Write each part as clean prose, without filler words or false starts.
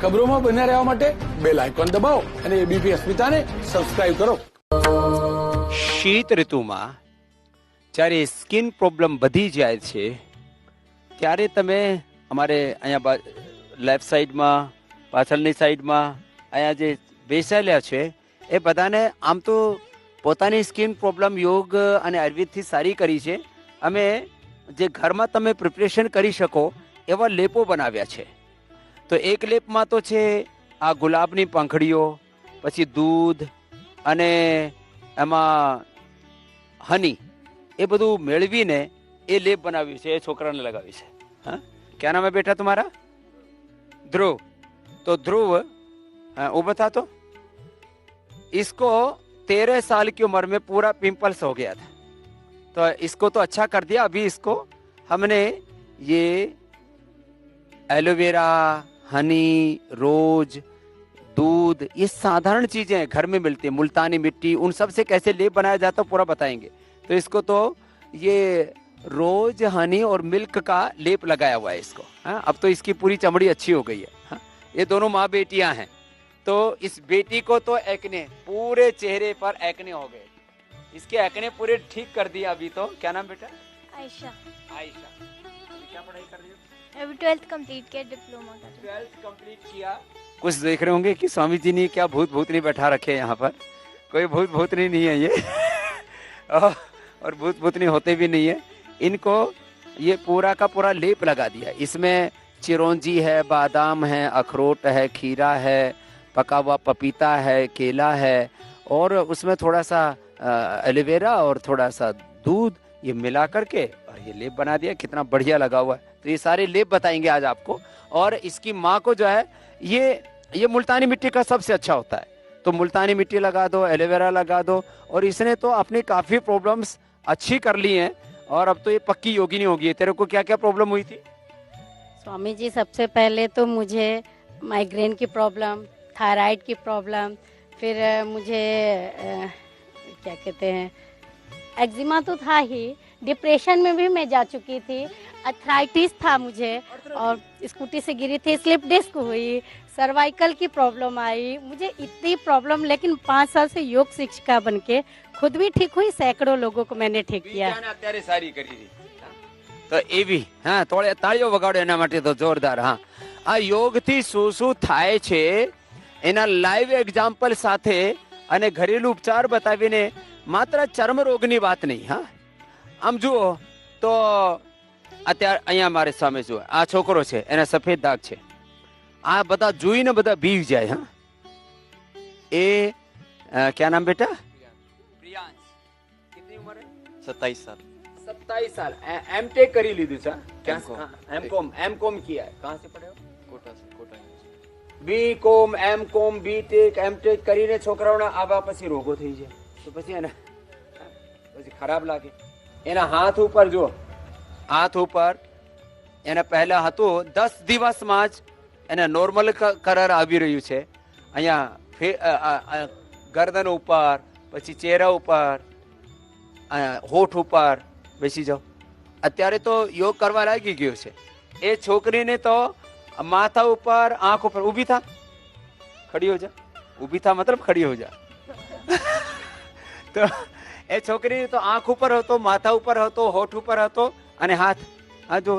ખબરોમાં બન્યા રહેવા માટે બેલ આઇકોન દબાવો અને એબીપી અસ્મિતાને સબસ્ક્રાઇબ કરો. શીત ઋતુમાં જ્યારે સ્કિન પ્રોબ્લેમ વધી જાય છે ત્યારે તમે અમારે અહીંયા લેફ્ટ સાઈડમાં, પાછળની સાઈડમાં અહીંયા જે બેસાયેલા છે એ બધાને આમ તો પોતાની સ્કિન પ્રોબ્લેમ યોગ અને આયુર્વેદથી સારી કરી છે. અમે જે ઘરમાં તમે પ્રિપરેશન કરી શકો એવા લેપો બનાવ્યા છે. તો એક લેપમાં તો છે આ ગુલાબની પાંખડીઓ, પછી દૂધ અને એમાં હની એ બધું મેળવીને એ લેપ બનાવ્યું છે. એ છોકરાને લગાવ્યું છે. હા, ક્યાં નામ હે બેટા તમારા? ध्रुव. तो ध्रुव उभा था तो इसको 13 साल की उम्र में पूरा पिंपल्स हो गया था. तो इसको तो अच्छा कर दिया. अभी इसको हमने ये एलोवेरा, हनी, रोज, दूध, ये साधारण चीजें हैं, घर में मिलती है. मुल्तानी मिट्टी, उन सब से कैसे लेप बनाया जाता है पूरा बताएंगे. तो इसको तो ये रोज, हनी और मिल्क का लेप लगाया हुआ है इसको. हाँ, अब तो इसकी पूरी चमड़ी अच्छी हो गई है. हाँ, ये दोनों माँ बेटियां हैं. तो इस बेटी को तो एक्ने, पूरे चेहरे पर एक्ने हो गए. इसके एक्ने पूरे ठीक कर दिया. अभी तो क्या नाम बेटा? आयशा. आयशा. क्या पढ़ाई कर रही हो? अभी 12th कंप्लीट किया, डिप्लोमा कर रही हूँ. 12th कंप्लीट किया. कुछ देख रहे होंगे कि स्वामी जी ने क्या भूत भूतनी बैठा रखे यहाँ पर. कोई भूत भूतनी नहीं है ये. और भूत भूतनी होते भी नहीं है. इनको ये पूरा का पूरा लेप लगा दिया. इसमें चिरौंजी है, बादाम है, अखरोट है, खीरा है, पका हुआ पपीता है, केला है और उसमें थोड़ा सा एलोवेरा और थोड़ा सा दूध, ये मिला करके और ये लेप बना दिया. कितना बढ़िया लगा हुआ है. तो ये सारे लेप बताएंगे आज आपको. और इसकी माँ को जो है ये मुल्तानी मिट्टी का सबसे अच्छा होता है. तो मुल्तानी मिट्टी लगा दो, एलोवेरा लगा दो. और इसने तो अपनी काफ़ी प्रॉब्लम्स अच्छी कर ली हैं और अब तो ये पक्की योगिनी हो गई है. तेरे को क्या क्या प्रॉब्लम हुई थी? स्वामी जी, सबसे पहले तो मुझे माइग्रेन की प्रॉब्लम, थायराइड की प्रॉब्लम, फिर मुझे क्या कहते हैं, एक्जिमा तो था ही, डिप्रेशन में भी मैं जा चुकी थी, अर्थराइटिस था मुझे और स्कूटी से गिरी थी, स्लिप डिस्क हुई, सर्वाइकल की प्रॉब्लम आई, मुझे इतनी प्रॉब्लम. लेकिन 5 साल से योग शिक्षिका बनके खुद भी ठीक हुई, सैकड़ों लोगों को मैंने ठीक किया. सारी करी तो एवी. हाँ, थोड़े ताળીઓ વગાડો એના માટે તો જોરદાર. હા, આ યોગથી શું થાય છે એના લાઈવ એક્ઝામ્પલ સાથે અને ઘરેલું ઉપચાર બતાવીને માત્ર ચર્મ રોગની વાત નહીં. હા, આમ જુઓ તો અત્યારે અહીંયા મારે સામે જુઓ, આ છોકરો છે, એના સફેદ દાગ છે. આ બધા જોઈને બધા બીવ જાય. હા, એ क्या नाम बेटा? प्रियांश. कितनी उम्र है? 27 साल. 27 साल. एमटेक કરી લીધું છે. क्या? एमकॉम किया है. कहाँ से पढ़े हो? कोटा से. Kota. BCom, MCom, BTech, MTech કરીને છોકરાઓના આવા પછી રોગો થઈ જાય તો પછી એને પછી ખરાબ લાગે. એના હાથ ઉપર જો, હાથ ઉપર એને પહેલા હતું 10 દિવસમાં જ એને નોર્મલ કલર આવી રહ્યું છે. અહીંયા ગરદન ઉપર, પછી ચહેરા ઉપર, હોઠ ઉપર. બેસી જાઓ. અત્યારે તો યોગ કરવા લાગી ગયો છે. એ છોકરીને તો માથા ઉપર, આંખ ઉપર. ઊભી થા, ખડી હો જા. ઊભી થા મતલબ ખડી હો જા. તો એ છોકરી તો આંખ ઉપર હતો, માથા ઉપર હતો, હોઠ ઉપર હતો અને હાથ. હા જો,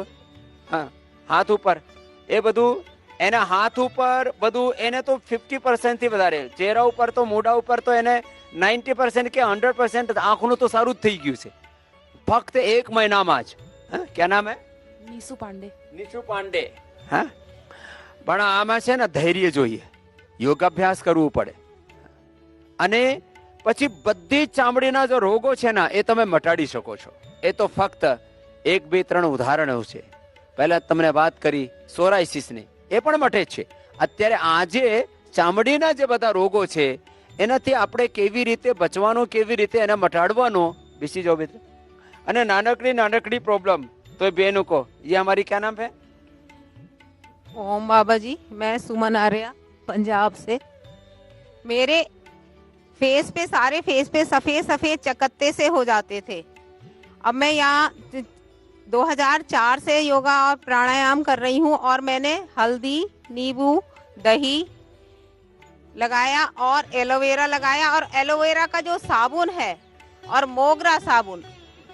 હા, હાથ ઉપર. એ બધું એના હાથ ઉપર બધું એને તો 50% થી વધારે. ચહેરા ઉપર તો, મોઢા ઉપર તો એને 90% કે 100% આંખનું તો સારું જ થઈ ગયું છે ફક્ત 1 મહિનામાં જ. હા, क्या नाम है? નીસુ પાંડે. નીસુ પાંડે. હા, પણ આમાં છે ને ધૈર્ય જોઈએ, યોગાભ્યાસ કરવું પડે અને પછી બધી ચામડીના જો રોગો છે ને એ તમે મટાડી શકો છો. એ તો ફક્ત 1, 2, 3 ઉદાહરણો છે. પહેલા તમને વાત કરી સોરાઇસિસની, એ પણ મટે છે. અત્યારે આજે ચામડીના જે બધા રોગો છે એનાથી આપણે કેવી રીતે બચવાનું, કેવી રીતે એને મટાડવાનો. બેસી જાઓ બેટા. અને નાનકડી प्रॉब्लम तो बहनों को, ये हमारी क्या नाम है? ओम बाबा जी. मैं सुमन आर्या, पंजाब से. मेरे फेस पे, सारे फेस पे सफेद सफेद चकत्ते से हो जाते थे. अब मैं यहाँ 2004 से योगा और प्राणायाम कर रही हूँ और मैंने हल्दी, नींबू, दही लगाया और एलोवेरा लगाया, और एलोवेरा का जो साबुन है और मोगरा साबुन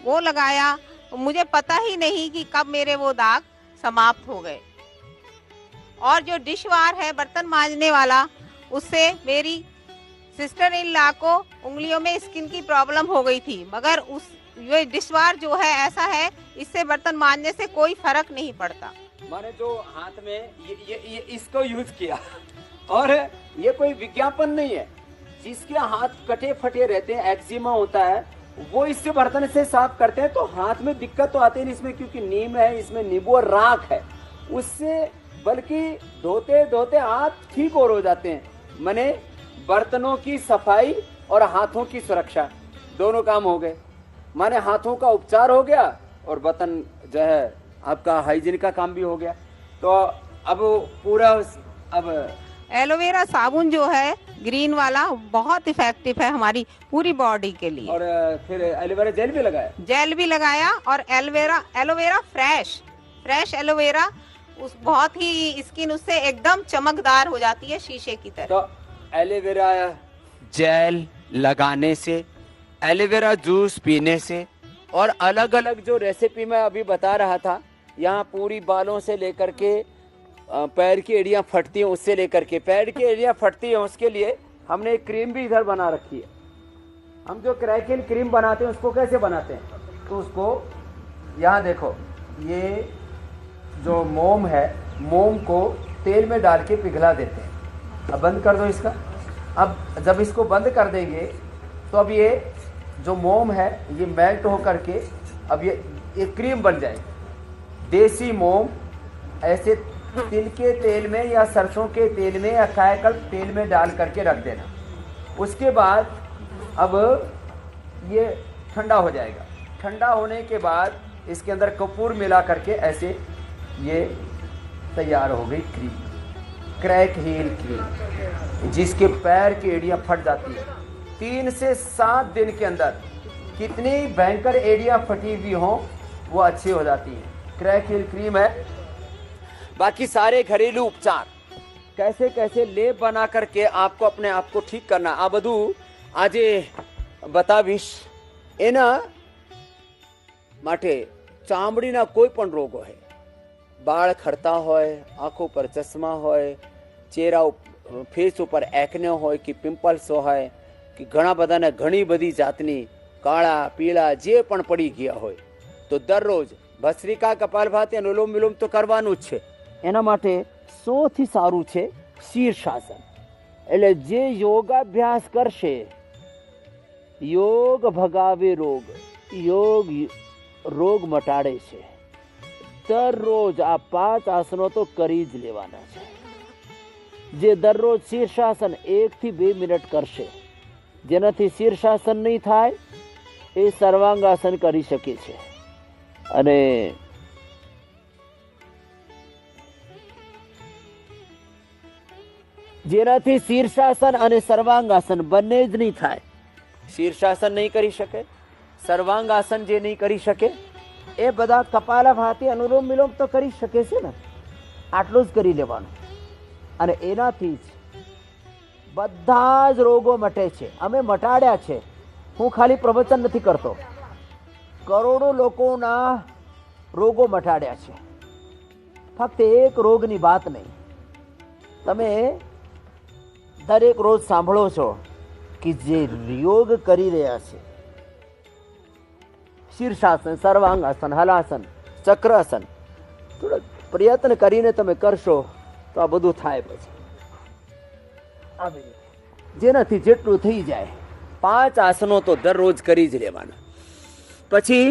वो लगाया। मुझे पता ही नहीं कि कब मेरे वो दाग समाप्त हो गए। और जो डिश वार है बर्तन मांजने वाला, उससे मेरी सिस्टर इन लॉ को उंगलियों में स्किन की प्रॉब्लम हो गई थी, मगर उस ये डिश वार जो है ऐसा है, इससे बर्तन मांजने से कोई फर्क नहीं पड़ता। मैंने जो हाथ में ये इसको यूज किया, और ये कोई विज्ञापन नहीं है। जिसके हाथ कटे फटे रहते हैं, एक्जिमा होता है, वो इससे बर्तन से साफ करते हैं तो हाथ में दिक्कत तो आती नहीं इसमें, क्योंकि नीम है, इसमें नींबू और राख है, उससे बल्कि धोते धोते हाथ ठीक और हो जाते हैं। मैंने बर्तनों की सफाई और हाथों की सुरक्षा दोनों काम हो गए। माने हाथों का उपचार हो गया और बर्तन जो है आपका हाइजीन का काम भी हो गया। तो अब पूरा अब एलोवेरा साबुन जो है ग्रीन वाला बहुत इफेक्टिव है हमारी पूरी बॉडी के लिए। और फिर एलोवेरा जेल भी लगाया, जेल भी लगाया, और एलोवेरा फ्रेश एलोवेरा, उस बहुत ही स्किन उससे एकदम चमकदार हो जाती है शीशे की तरह। तो एलोवेरा जेल लगाने से, एलोवेरा जूस पीने से, और अलग अलग जो रेसिपी मैं अभी बता रहा था, यहाँ पूरी बालों से लेकर के पैर की एड़ियाँ फटती हैं, उससे लेकर के पैर की एड़ियाँ फटती हैं, उसके लिए हमने एक क्रीम भी इधर बना रखी है। हम जो क्रैकिन क्रीम बनाते हैं उसको कैसे बनाते हैं, तो उसको यहाँ देखो, ये जो मोम है, मोम को तेल में डाल के पिघला देते हैं। अब बंद कर दो इसका। अब जब इसको बंद कर देंगे तो अब ये जो मोम है ये मेल्ट होकर के अब ये क्रीम बन जाएगी। देसी मोम ऐसे तिल के तेल में या सरसों के तेल में या कायकल तेल में डाल करके रख देना। उसके बाद अब ये ठंडा हो जाएगा। ठंडा होने के बाद इसके अंदर कपूर मिला करके ऐसे ये तैयार हो गई क्रीम, क्रैक हील क्रीम, जिसके पैर की एड़ियाँ फट जाती है। 3 से 7 दिन के अंदर कितनी भयंकर एड़ियाँ फटी हुई हों वो अच्छी हो जाती है। क्रैक हील क्रीम है। बाकी सारे घरेलू उपचार कैसे कैसे लेप बना करके आपको अपने आप को ठीक करना, आ બધું આજે બતાવીશ। એના માટે ચામડીના કોઈ પણ રોગો હોય, બાળ ખરતા હોય, આંખો પર ચશ્મા હોય, ચહેરા ફેસ ઉપર એકને હોય કે પિમ્પલ્સ હોય કે ઘણા બધાને ઘણી બધી જાતની કાળા પીળા જે પણ પડી ગયા હોય, તો દરરોજ ભસ્ત્રિકા કપાલભાતિ અને અનુલોમ વિલોમ તો કરવાનું જ છે। એના માટે સૌથી સારું છે શીર્ષાસન। એટલે જે યોગાભ્યાસ કરશે, યોગ ભગાવે રોગ, યોગ રોગ મટાડે છે। દરરોજ આ 5 આસનો તો કરી જ લેવાના છે। જે દરરોજ શીર્ષાસન 1 થી 2 મિનિટ કરશે, જેનાથી શીર્ષાસન નહીં થાય એ સર્વાંગાસન કરી શકે છે। અને જેનાથી શીર્ષાસન અને સર્વાંગાસન બંને જ નહીં થાય। શીર્ષાસન નહીં કરી શકે, સર્વાંગાસન જે નહીં કરી શકે એ બધા કપાલભાતિ અનુલોમ વિલોમ તો કરી શકે છે ને, આટલું જ કરી લેવાનું અને એનાથી જ બધા જ રોગો મટે છે। અમે મટાડ્યા છે। હું ખાલી પ્રવચન નથી કરતો, કરોડો લોકોના રોગો મટાડ્યા છે। ફક્ત એક રોગની વાત નહીં। તમે દરેક રોજ સાંભળો છો કે જે યોગ કરી રહ્યા છે, શીર્ષાસન, સર્વાંગાસન, હલાસન, ચક્રાસન, થોડો પ્રયત્ન કરીને તમે કરશો તો આ બધું થાય। પછી આવી રીતે જેનાથી જેટલું થઈ જાય 5 આસનો તો દરરોજ કરી જ લેવાના। પછી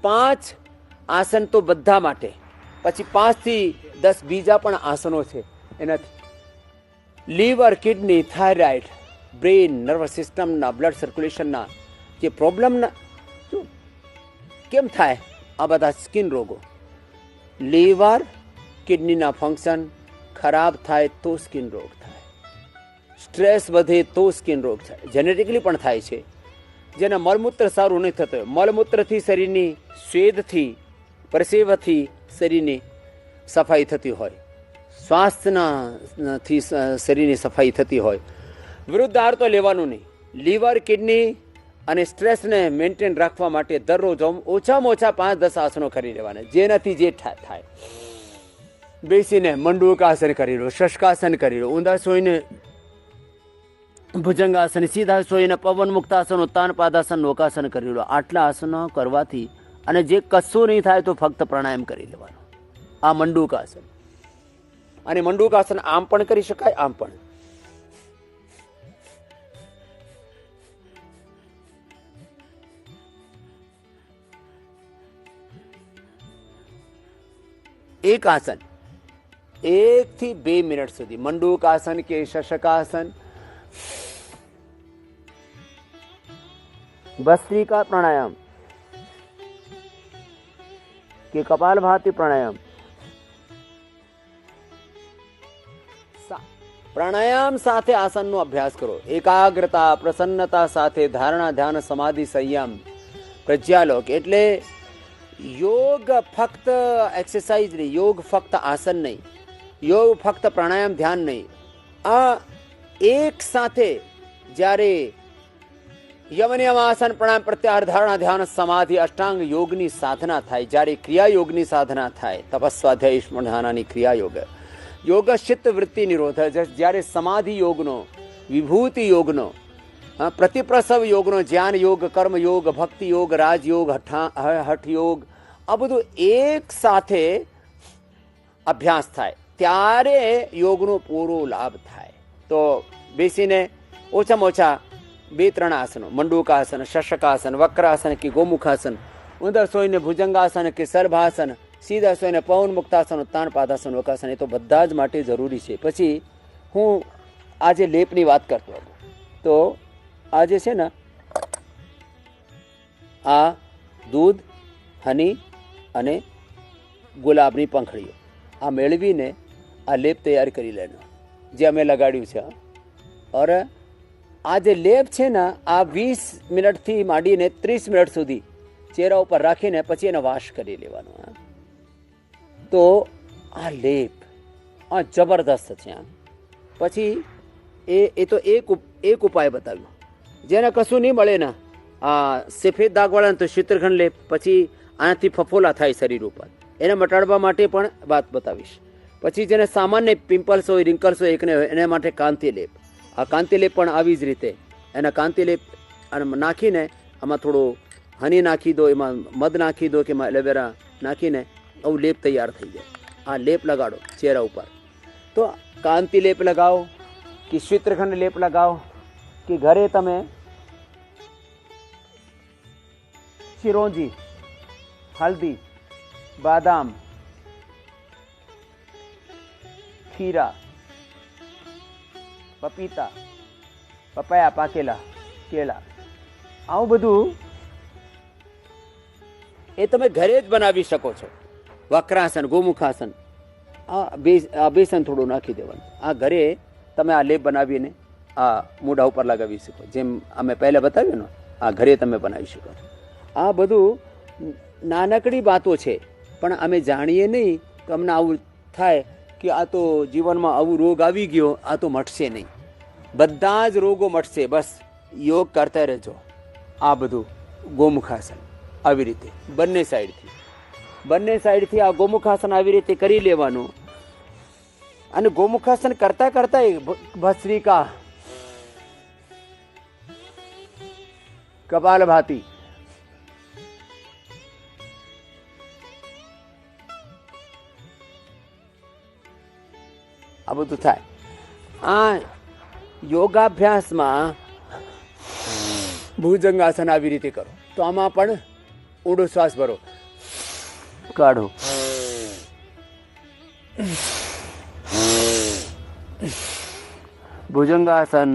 5 આસન તો બધા માટે, પછી 5 થી 10 બીજા પણ આસનો છે। એનાથી liver, kidney, thyroid, brain, nervous સિસ્ટમના, બ્લડ સર્ક્યુલેશનના જે પ્રોબ્લેમના કેમ થાય આ બધા સ્કિન રોગો, લીવર કિડનીના ફંક્શન ખરાબ થાય તો સ્કિન રોગ થાય, સ્ટ્રેસ વધે તો સ્કિન રોગ થાય, જેનેટિકલી પણ થાય છે। જેને મળમૂત્ર સારું નહીં થતું, મળમૂત્રથી શરીરની સ્વેદથી, પરસેવાથી શરીરની સફાઈ થતી હોય, સ્વાસ્થ્યથી શરીરની સફાઈ થતી હોય. વૃદ્ધ આહાર તો લેવાનું નહીં. લીવર, કિડની અને સ્ટ્રેસને મેન્ટેન રાખવા માટે દરરોજ ઓછામાં ઓછા 5-10 આસનો કરી લેવાના, જેનાથી જે થાય. બેસીને મંડૂકાસન કરી લો, શશકાસન કરી લો, ઊંધા સોઈને ભુજંગાસન, સીધા સોઈને પવન મુક્તાસન, ઉત્તાન પાદાસન, નૌકાસન કરી લો. આટલા આસનો કરવાથી અને જે કશું નહીં થાય તો ફક્ત પ્રાણાયામ કરી લેવાનો. આ મંડૂકાસન. અને મંડૂકાસન આમ પણ કરી શકાય, આમ પણ. એક આસન 1 થી 2 મિનિટ સુધી, મંડૂકાસન કે શશકાસન, ભસ્ત્રિકા પ્રાણાયામ કે કપાલભાતિ પ્રાણાયામ. પ્રાણાયામ સાથે આસનનો અભ્યાસ કરો. એકાગ્રતા, પ્રસન્નતા સાથે ધારણા, ધ્યાન, સમાધિ, સંયમ, પ્રજ્ઞાલોક. એટલે યોગ ફક્ત એક્સરસાઇઝ નહીં, યોગ ફક્ત આસન નહીં, યોગ ફક્ત પ્રાણાયામ ધ્યાન નહીં. આ એક સાથે જ્યારે યમનિયમાસન, પ્રાણાયામ, પ્રત્યાહાર, ધારણા, ધ્યાન, સમાધિ, અષ્ટાંગ યોગની સાધના થાય, જ્યારે ક્રિયા યોગની સાધના થાય, તપસ્વાધ્યાય સ્મરણાની ક્રિયા યોગ, યોગ ચિત્ત વૃત્તિ નિરોધ, જ્યારે સમાધિ યોગનો, વિભૂતિ યોગનો, પ્રતિપ્રસવ યોગનો, જ્ઞાન યોગ, કર્મ યોગ, ભક્તિ યોગ, રાજયોગ, હઠ યોગ, આ બધું એક સાથે અભ્યાસ થાય, ત્યારે યોગનો પૂરો લાભ થાય. તો બેસીને ઓછામાં ઓછા 2-3 આસનો, મંડૂકાસન, શશકાસન, વક્રાસન કે ગોમુખાસન, ઊંધા સોઈને ભુજંગાસન કે સર્ભાસન, સીધા સોઈને પવન મુક્તાસન, ઉત્તાન પાદાસન, નૌકાસન, એ તો બધા જ માટે જરૂરી છે. પછી હું આજે લેપની વાત કરતો હતો. તો આજે છે ને આ દૂધ, હની અને ગુલાબની પંખડીઓ આ મેળવીને આ લેપ તૈયાર કરી લેનો, જે અમે લગાડ્યું છે. ઓર આ જે લેપ છે ને, આ 20 મિનિટથી માંડીને 30 મિનિટ સુધી ચહેરા ઉપર રાખીને પછી એને વોશ કરી લેવાનો. તો આ લેપ આ જબરદસ્ત છે. પછી એ તો એક ઉપાય બતાવ્યો, જેને કશું નહીં મળે ને, આ સફેદ દાગવાળા તો શીતળખંડ લેપ, પછી આનાથી ફફોલા થાય શરીર ઉપર, એને મટાડવા માટે પણ વાત બતાવીશ. પછી જેને સામાન્ય પિમ્પલ્સ હોય, રિંકલ્સ હોય, એકને હોય, એના માટે કાંતિ લેપ. આ કાંતિ લેપ પણ આવી જ રીતે એના કાંતિ લેપ નાખીને આમાં થોડું હની નાખી દો, એમાં મધ નાખી દો કે એમાં એલોવેરા નાખીને આવું લેપ તૈયાર થઈ જાય. આ લેપ લગાડો ચહેરા ઉપર. તો કાંતિ લેપ લગાવો કે શ્વેતખંડ લેપ લગાવો કે ઘરે તમે ચિરોંજી, હલ્દી, બાદામ, ખીરા, પપીતા, પપૈયા પાકેલા, કેળા, આવું બધું એ તમે ઘરે જ બનાવી શકો છો. વક્રાસન, ગોમુખાસન, આ બેસન થોડું નાખી દેવાનું. આ ઘરે તમે આ લેપ બનાવીને આ મોઢા ઉપર લગાવી શકો, જેમ અમે પહેલા બતાવ્યું ને, આ ઘરે તમે બનાવી શકો. આ બધું નાનકડી વાતો છે, પણ અમે જાણીએ નહીં તો અમને આવું થાય કે આ તો જીવનમાં આવું રોગ આવી ગયો, આ તો મટશે નહીં. બધા જ રોગો મટશે, બસ યોગ કરતા રહેજો. આ બધું ગોમુખાસન આવી રીતે બંને સાઈડથી આ ગોમુખાસન આવી રીતે કરી લેવાનું. અને ગોમુખાસન કરતા કરતા ભસ્ત્રિકા, કપાલભાતિ, આ બધું થાય. આ યોગાભ્યાસમાં ભુજંગાસન આવી રીતે કરો. તો આમાં પણ ઊંડો શ્વાસ ભરો, કાઢો, ભુજંગાસન,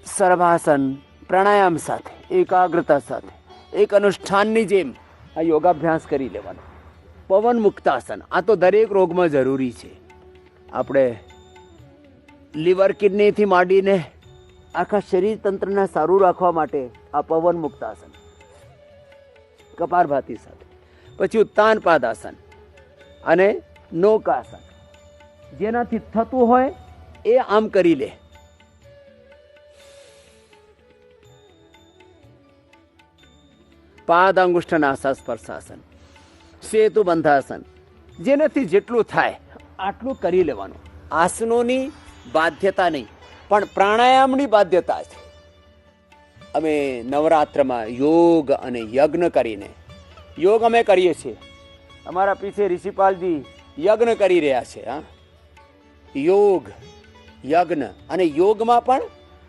સર્વાસન, પ્રાણાયામ સાથે, એકાગ્રતા સાથે, એક અનુષ્ઠાનની જેમ આ યોગાભ્યાસ કરી લેવાનો. પવન મુક્તાસન, આ તો દરેક રોગમાં જરૂરી છે. આપણે લીવર, કિડનીથી માંડીને આખા શરીર તંત્રને સારું રાખવા માટે આ પવન મુક્તાસન, કપાલભાતિ સાથે. પછી ઉત્તાન પાદાસન અને નૌકાસન, જેનાથી થતું હોય એ આમ કરી લે. પાદાંગુષ્ઠનાસા સ્પર્શાસન, સેતુ બંધાસન, જેનાથી જેટલું થાય આટલું કરી લેવાનું. આસનોની બાધ્યતા નહીં, પણ પ્રાણાયામની બાધ્યતા છે. અમે નવરાત્રમાં યોગ અને યજ્ઞ કરીને, યોગ અમે કરીએ છીએ, અમારા પીછે ઋષિપાલજી યજ્ઞ કરી રહ્યા છે. હા, યોગ યજ્ઞ, અને યોગમાં પણ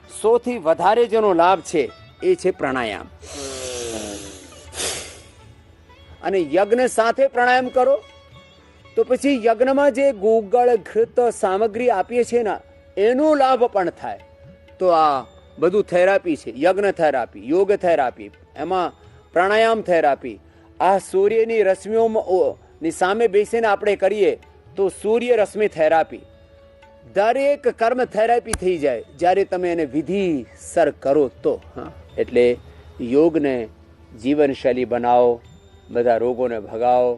સૌથી વધારે જેનો લાભ છે એ છે પ્રાણાયામ. અને યજ્ઞ સાથે પ્રાણાયામ કરો તો પછી યજ્ઞમાં જે ગુગળ ઘૃત સામગ્રી આપીએ છીએ ને એનો લાભ પણ થાય. તો આ બધું થેરાપી છે, યજ્ઞ થેરાપી, યોગ થેરાપી, એમાં પ્રાણાયામ થેરાપી. આ સૂર્યની રશ્મિઓની સામે બેસીને આપણે કરીએ તો સૂર્ય રશ્મિ થેરાપી. દરેક કર્મ થેરાપી થઈ જાય જ્યારે તમે એને વિધિસર કરો તો. હા, એટલે યોગને જીવનશૈલી બનાવો, બધા રોગોને ભગાવો,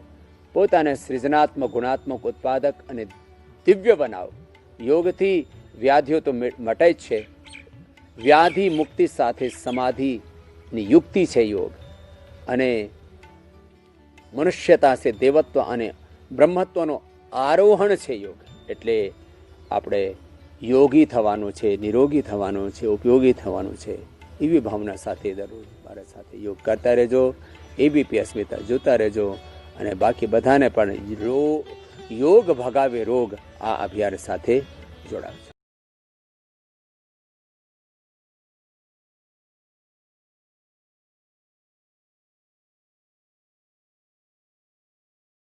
પોતાને સૃજનાત્મક, ગુણાત્મક, ઉત્પાદક અને દિવ્ય બનાવો. યોગથી વ્યાધિઓ તો મટે જ છે. વ્યાધિ મુક્તિ સાથે સમાધિની યુક્તિ છે યોગ, અને મનુષ્યતા છે દેવત્વ અને બ્રહ્મત્વનો આરોહણ છે યોગ. એટલે આપણે યોગી થવાનું છે, નિરોગી થવાનું છે, ઉપયોગી થવાનું છે. એવી ભાવના સાથે દરરોજ મારા સાથે યોગ કરતા રહેજો, એબીપી અસ્મિતા જોતા રહેજો, અને બાકી બધાને પણ યોગ ભગાવે રોગ આ અભિયાન સાથે જોડાવજો.